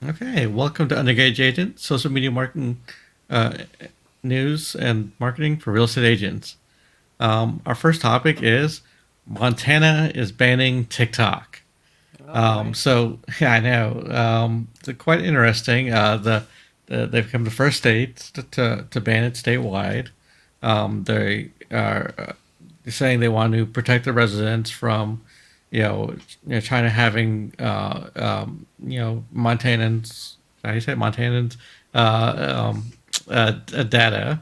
Okay, welcome to Unengaged Agent, social media marketing uh, news and marketing for real estate agents. Our first topic is Montana is banning TikTok. Oh boy. Yeah, I know. It's quite interesting. They've become the first state to ban it statewide. They are saying they want to protect the residents from, China having, Montanans. How do you say Montanans? Data.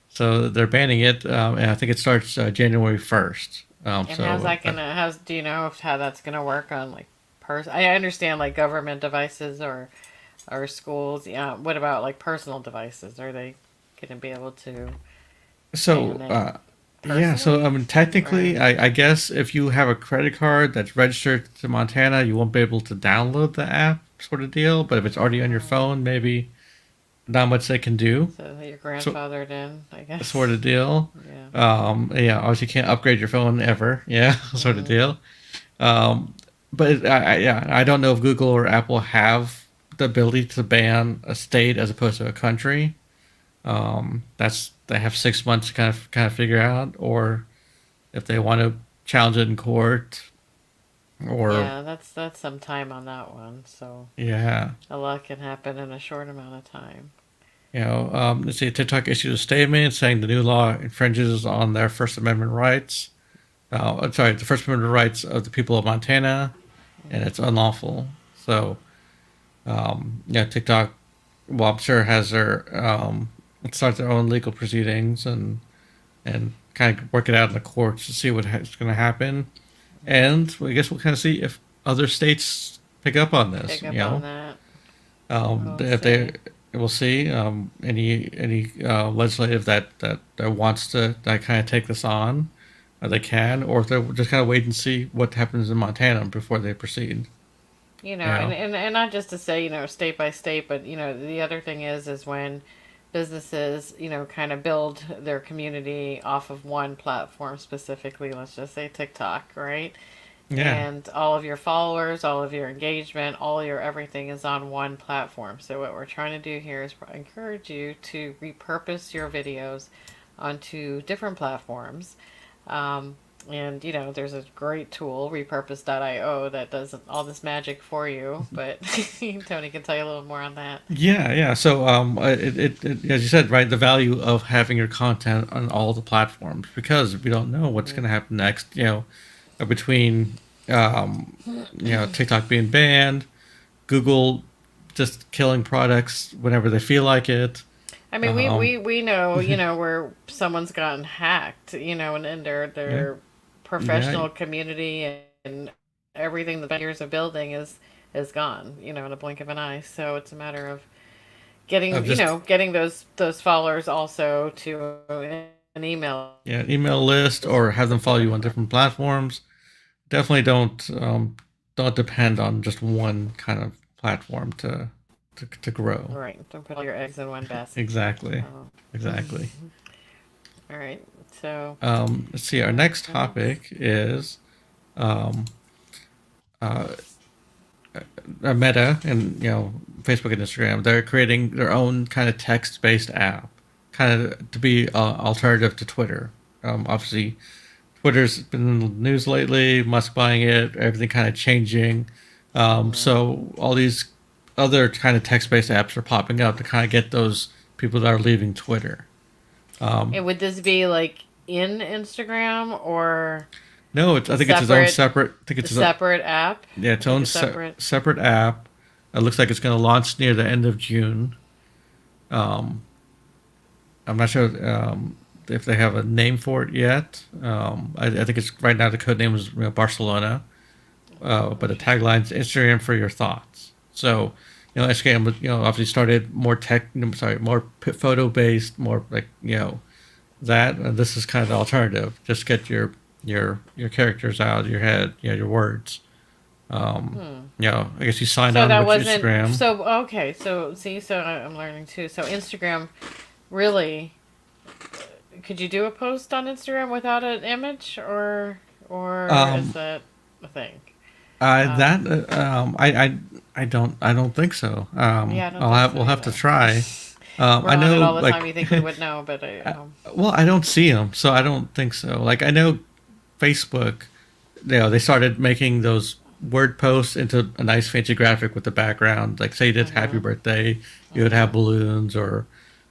So they're banning it, and I think it starts January 1st. And how's do you know how that's gonna work on like I understand like government devices or schools. Yeah. What about like personal devices? Are they gonna be able to So, ban it uh, yeah, so I personally? mean, technically, Or I guess if you have a credit card that's registered to Montana, you won't be able to download the app, sort of deal. But if it's already on your um, phone, maybe not much they can do, so your so grandfathered in, I sort guess. of deal. Yeah. Yeah, obviously you can't upgrade your phone ever. Yeah, sort of Mm. deal. Um, but yeah, I don't know if Google or Apple have the ability to ban a state as opposed to a country. That's they have 6 months to kind of figure out, or if they want to challenge it in court, or Yeah, that's some time on that one. So yeah, a lot can happen in a short amount of time. let's see, TikTok issued a statement saying the new law infringes on their First Amendment rights. Sorry, the First Amendment rights of the people of Montana, and it's unlawful. So, yeah, TikTok, well, I'm sure has their start their own legal proceedings and kind of work it out in the courts to see what's going to happen. And I guess we'll kind of see if other states pick up on this. Pick up on that. We'll If they, see. we'll see any legislative that wants to that kind of take this on, they can, or if they just kind of wait and see what happens in Montana before they proceed. You know, You know, and not just to say, state by state, but, the other thing is when businesses, kind of build their community off of one platform specifically, let's just say TikTok, right? yeah. And all of your followers, all of your engagement, all your everything is on one platform. So what we're trying to do here is encourage you to repurpose your videos onto different platforms. Um, and there's a great tool, repurpose.io, that does all this magic for you. But Tony can tell you a little more on that. Yeah. So, as you said, right, the value of having your content on all the platforms because we don't know what's going to happen next. Between TikTok being banned, Google just killing products whenever they feel like it. I mean, Um, we know, where someone's gotten hacked, and yeah, their yeah. professional community and everything that years of building is gone, in a blink of an eye. So it's a matter of Of getting, just getting those followers also to an email yeah, email list list or have them so follow they're you on notified. different platforms. Definitely don't depend on just one kind of platform to grow. Right. Don't put all your eggs in one basket. Exactly, Oh. exactly. All right. So, Let's see. Our next our next. topic is um, uh, Meta and Facebook and Instagram. They're creating their own kind of text-based app, kind of to be alternative to Twitter. Obviously, Twitter's been in the news lately. Musk buying it, everything kind of changing. Mhm. So all these other kind of text-based apps are popping up to kind of get those people that are leaving Twitter. Um, And would this be like in Instagram or no, I a think it's its own separate separate. I think a it's separate app? its Like own a separate. separate app. It looks like it's going to launch near the end of June. Um, I'm not sure if they have a name for it yet. I think it's right now the code name is Barcelona, Oh, but the interesting. tagline's Instagram for your thoughts. So, Instagram was obviously started more more photo based, more like that. And this is kind of the alternative. Just get your characters out of your head, your words. Hmm. I guess you sign So on that with wasn't Instagram. so okay. So see, so I'm learning too. So Instagram, really, could you do a post on Instagram without an image, or is Um, that a thing? I Um, that I I don't think so. Yeah, I don't think so We'll have to either. try. We're I on it know, all the time. like, You think we would know, but well, I don't see them, so I don't think so. Like, I know Facebook, they started making those word posts into a nice fancy graphic with the background. Like, say you did Happy mhm, Birthday, you would have mhm, balloons or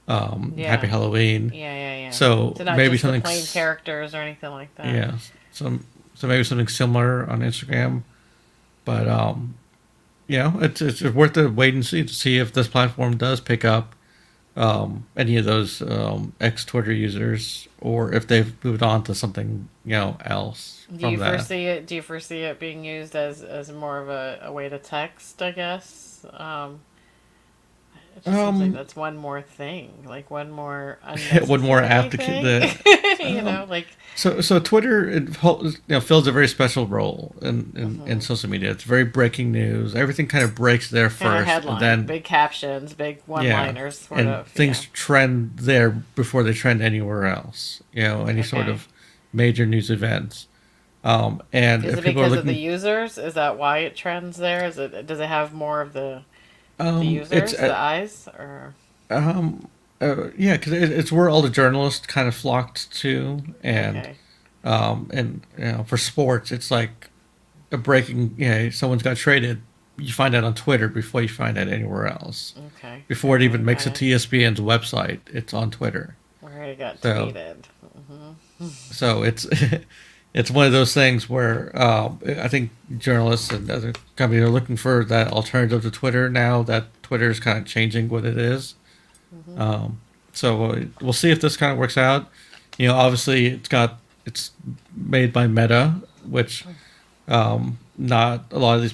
Happy yeah, Halloween. yeah. So So not maybe just the something, plain characters or anything like that. yeah, some so maybe something similar on Instagram. But it's worth a wait and see to see if this platform does pick up any of those ex Twitter users, or if they've moved on to something else Do from you that. foresee it? Do you foresee it being used as more of a way to text? I guess. It just seems like Um, that's one more thing, like one more one more unnecessary app to thing. um, Like. so Twitter fills a very special role in Mhm. social media. It's very breaking news. Everything kind of breaks there Kind of first, and headline, then big captions, big yeah, one-liners, sort and of. things Yeah. trend there before they trend anywhere else. Any sort Okay. of major news events. And Is if it people are because of the looking, users? Is that why it trends there? Is it? Does it have more of the it's users, the eyes, or um, yeah, because it's where all the journalists kind of flocked to, okay, and for sports, it's like a breaking. Someone's got traded. You find out on Twitter before you find out anywhere else. okay, Before it even makes got it it. to ESPN's website, it's on Twitter. Where it got So tweeted. Hmm. so it's it's one of those things where I think journalists and other companies are looking for that alternative to Twitter now that Twitter is kind of changing what it is. Hmm. Um, so we'll see if this kind of works out. Obviously it's made by Meta, which not a lot of these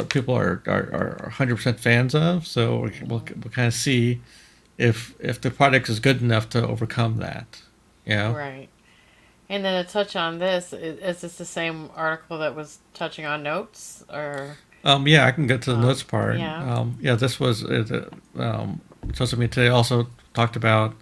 people are 100% fans of. So we'll kind of see if the product is good enough to overcome that. You know. Right. And then to touch on this, is this the same article that was touching on notes, or Yeah, I can get to the notes part. yeah? Yeah, this was social media today also talked about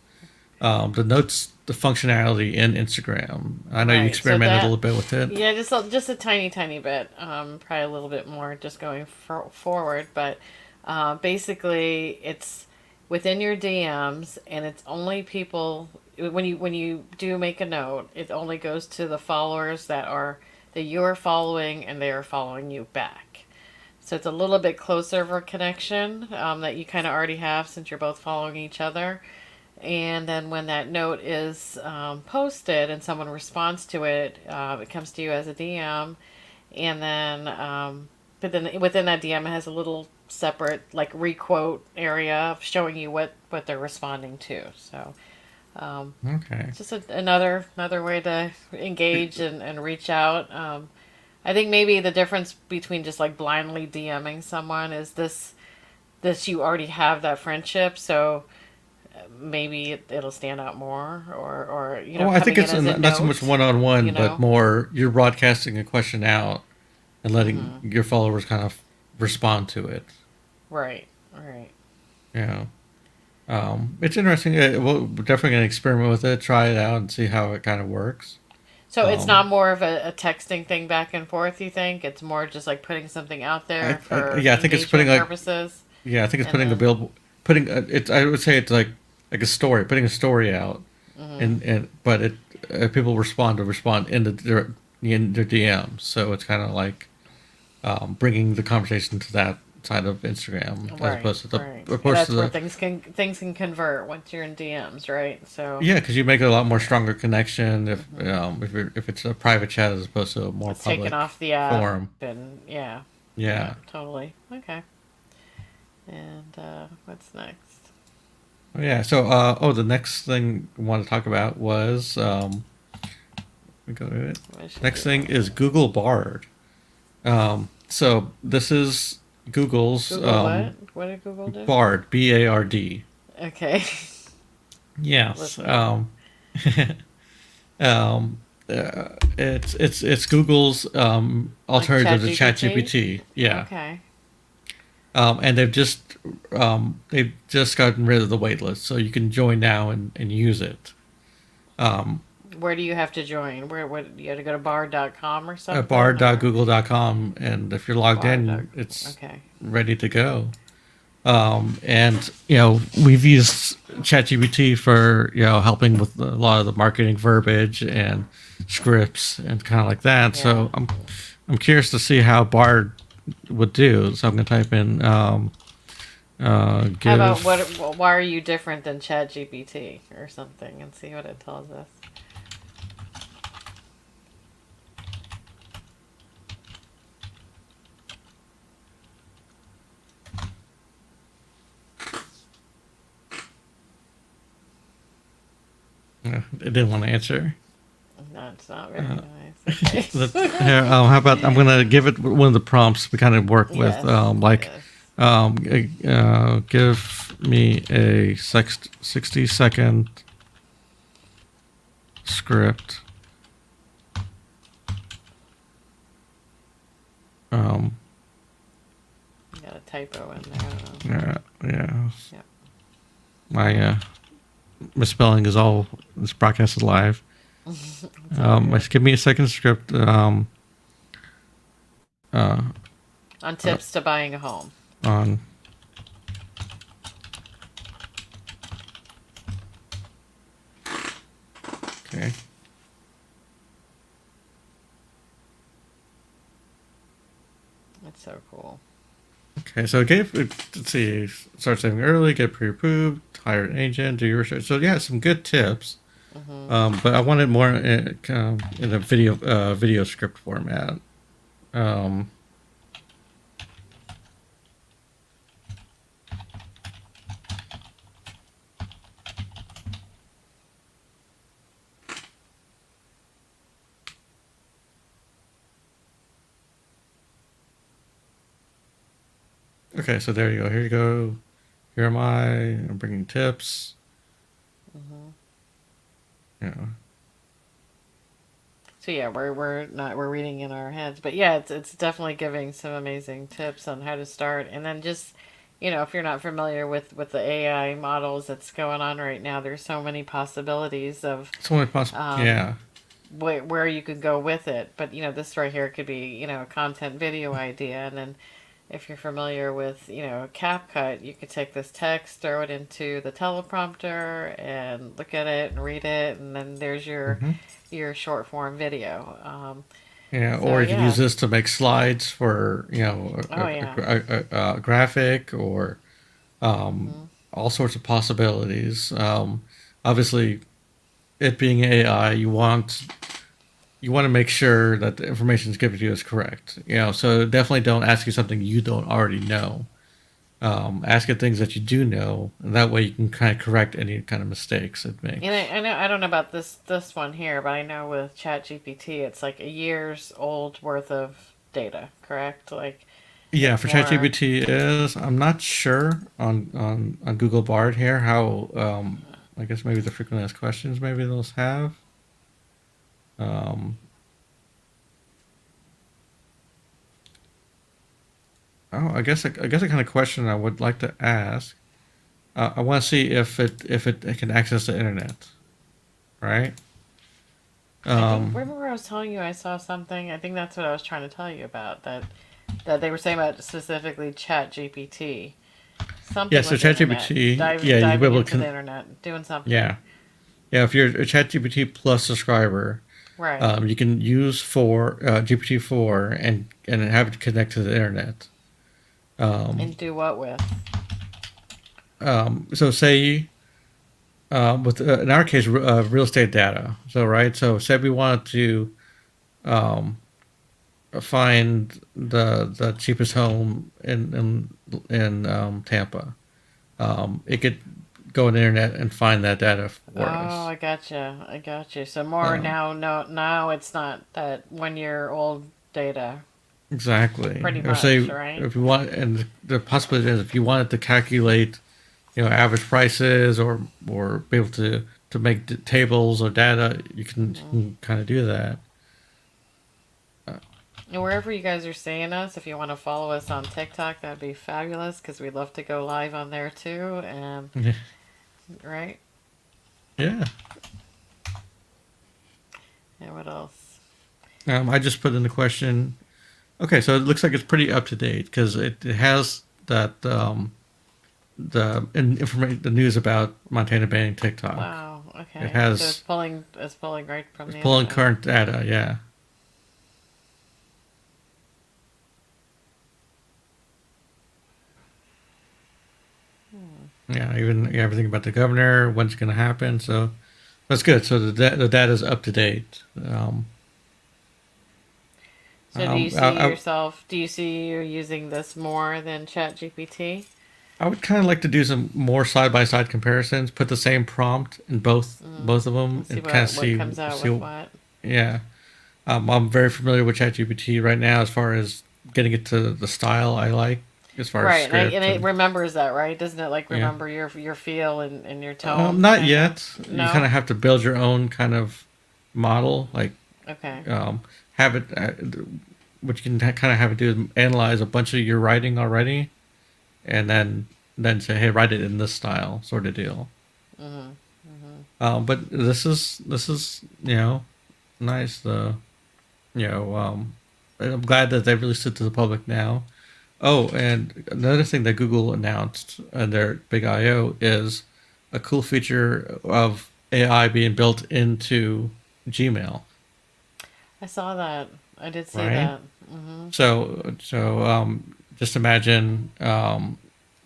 the notes, the functionality in Instagram. I know you Right. So experimented a that, little bit with it. yeah, just a tiny bit. Probably a little bit more just going forward, but basically it's within your DMs, and it's only people when you do make a note, it only goes to the followers that you're following and they are following you back. So it's a little bit closer of a connection that you kind of already have since you're both following each other. And then when that note is posted and someone responds to it, it comes to you as a DM. And then, but then within that DM, it has a little separate like requote area showing you what they're responding to. So Okay. it's just another way to engage and reach out. I think maybe the difference between just like blindly DMing someone is this you already have that friendship, so maybe it'll stand out more, or Well, I think coming in it's as a not so much note, one on you one, but know. more you're broadcasting a question out and letting Hmm. your followers kind of respond to it. Right, right. Yeah. It's interesting. We're definitely gonna experiment with it, try it out, and see how it kind of works. So it's not Um, more of a texting thing back and forth, you think? It's more just like putting something out there for yeah, I think it's putting engagement like purposes, yeah, I think it's and putting a then. bill, putting it's. I would say it's like a story, putting a story out, Hmm. and but people respond in their DMs, so it's kind of like bringing the conversation to that side of Instagram as Right, opposed to right. And opposed to that's where the things can convert once you're in DMs, right? So yeah, because you make it a lot more yeah. stronger connection Hmm. if it's a private chat as opposed to a more It's taken public off the app, forum. and yeah, yeah, Yeah. totally. Okay. And what's next? Oh, yeah. So, the next thing I want to talk about was we go to it. What should Next be thing is next? Google Bard. So this is Google's Google what? What did Google do? Bard, Bard. Okay. Yes. Listening. Um, it's Google's Like alternative to ChatGPT? ChatGPT. Yeah. Okay. And they've just gotten rid of the waitlist, so you can join now and use it. Um, Where do you have to join? Where what you have to go to bar.com or at something, or bar.google.com, and if you're logged bar. in, it's Okay. ready to go. And we've used ChatGPT for helping with a lot of the marketing verbiage and scripts and kind of like that. Yeah. So I'm curious to see how Bard would do. So I'm gonna type in How about what? give. Why are you different than ChatGPT or something, and see what it tells us. It didn't want to answer. No, it's not very nice. Here, how about I'm gonna give it one of the prompts we kind of work Okay. with, Yes. like Yes. give me a 60-second script. Um, You got a typo in there. I don't know. yeah. Yep. My misspelling is all. This broadcast is live. It's all good. Give me a second script. Uh, On tips to buying a home. on okay. That's so cool. Okay, so it gave, let's see, start saving early, get pre-approved, hire an agent, do your research. So yeah, some good tips. Hmm. But I wanted more in a video script format. Um, okay, so there you go. Here you go. Here am I. I'm bringing tips. Hmm. Yeah. So yeah, we're reading in our heads, but yeah, it's definitely giving some amazing tips on how to start, and then just if you're not familiar with the AI models that's going on right now, there's so many possibilities of It's only possible. um, Yeah. where you could go with it. But this right here could be a content video idea, and then if you're familiar with CapCut, you could take this text, throw it into the teleprompter, and look at it and read it, and then there's Hmm. your short form video. Yeah. So Or you could use yeah, this to make slides for oh yeah. a graphic or um, Hmm. all sorts of possibilities. Obviously, it being AI, you want to make sure that the information is given to you is correct. So definitely don't ask you something you don't already know. Ask it things that you do know, and that way you can kind of correct any kind of mistakes it And makes. I know I don't know about this one here, but I know with ChatGPT, it's like a year's old worth of data, correct? Like Yeah, it's for more. ChatGPT is I'm not sure on Google Bard here how I guess maybe the frequently asked questions maybe those have. Um, oh, I guess a kind of question I would like to ask. I want to see if it can access the internet, right? I think Um, remember I was telling you I saw something. I think that's what I was trying to tell you about that they were saying about specifically Chat GPT. yeah, Something so with the internet. ChatGPT, yeah, you'll be Diving able to into the internet, doing something. yeah, yeah. If you're a ChatGPT Plus subscriber, Right. you can use for GPT-4 and have it connect to the internet. Um, And do what with? so say with in our case real estate data. So right, so say we wanted to um, find the cheapest home in Tampa. It could go on the internet and find that data Oh, for us. I gotcha. I gotcha. So more Um, now. No, now it's not that 1 year old data. exactly. Pretty Or say much, right? if you want, and the possibility is if you wanted to calculate, average prices or be able to make tables or data, you Hmm. can kind of do that. Uh, And wherever you guys are seeing us, if you want to follow us on TikTok, that'd be fabulous because we'd love to go live on there too. Right? yeah. And what else? I just put in the question. Okay, so it looks like it's pretty up to date because it has that information, the news about Montana banning TikTok. Wow. It Okay. So has it's pulling right from it's the pulling internet. current data. Yeah, yeah, even everything about the governor, when's going to happen. So that's good. So the data is up to date. So do you see I yourself? Do you see you using this more than ChatGPT? I would kind of like to do some more side by side comparisons. Put the same prompt in both of them, Let's see and kind of what comes out with see. what. Yeah, I'm very familiar with ChatGPT right now as far as getting it to the style I like, as far as Right, and script it and remembers that, right? Doesn't it like yeah. remember your feel and your tone, Not kind of? yet. You kind No. of have to build your own kind of model, like Okay. have it, what you can kind of have it do is analyze a bunch of your writing already, and then say, hey, write it in this style, sort of deal. Mhm. Mhm. But this is nice. You know I'm glad that they released it to the public now. Oh, and another thing that Google announced in their big I/O is a cool feature of AI being built into Gmail, I saw that. I did see right? that. Mhm. So just imagine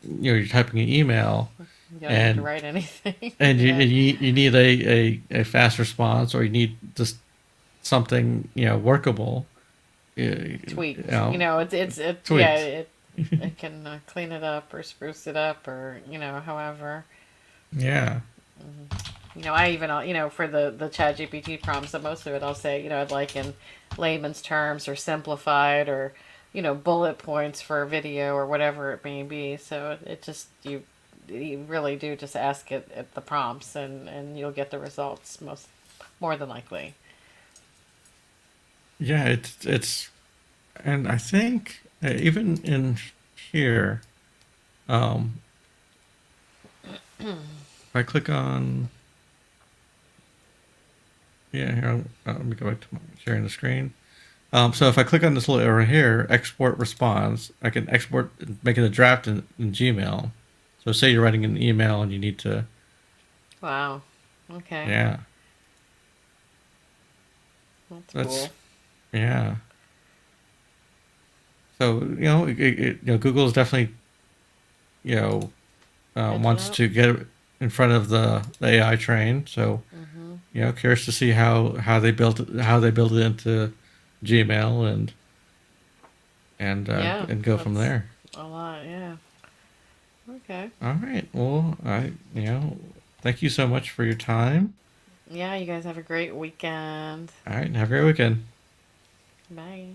you're typing an email You don't have to and write anything. Yeah. you need a fast response, or you need just something workable. Tweaked. You know, it's yeah. Tweaked. It can clean it up or spruce it up or however. Yeah. You know, I even for the Chat GPT prompts, that most of it I'll say I'd like in layman's terms or simplified or bullet points for a video or whatever it may be. So it just you really do just ask it at the prompts and you'll get the results more than likely. Yeah, it's and I think even in here, um, if I click on yeah here, let me go back to my sharing the screen. So if I click on this little arrow here, export response, I can export, make it a draft in Gmail. So say you're writing an email and you need to, Wow. Okay. yeah, That's that's cool. yeah. So Google is definitely you know Catching wants up. to get in front of the AI train. So Mhm. curious to see how they built it into Gmail Yeah, and go from that's there. a lot. Yeah. Okay. All right. Well, thank you so much for your time. Yeah, you guys have a great weekend. All right. Have a great weekend. Bye.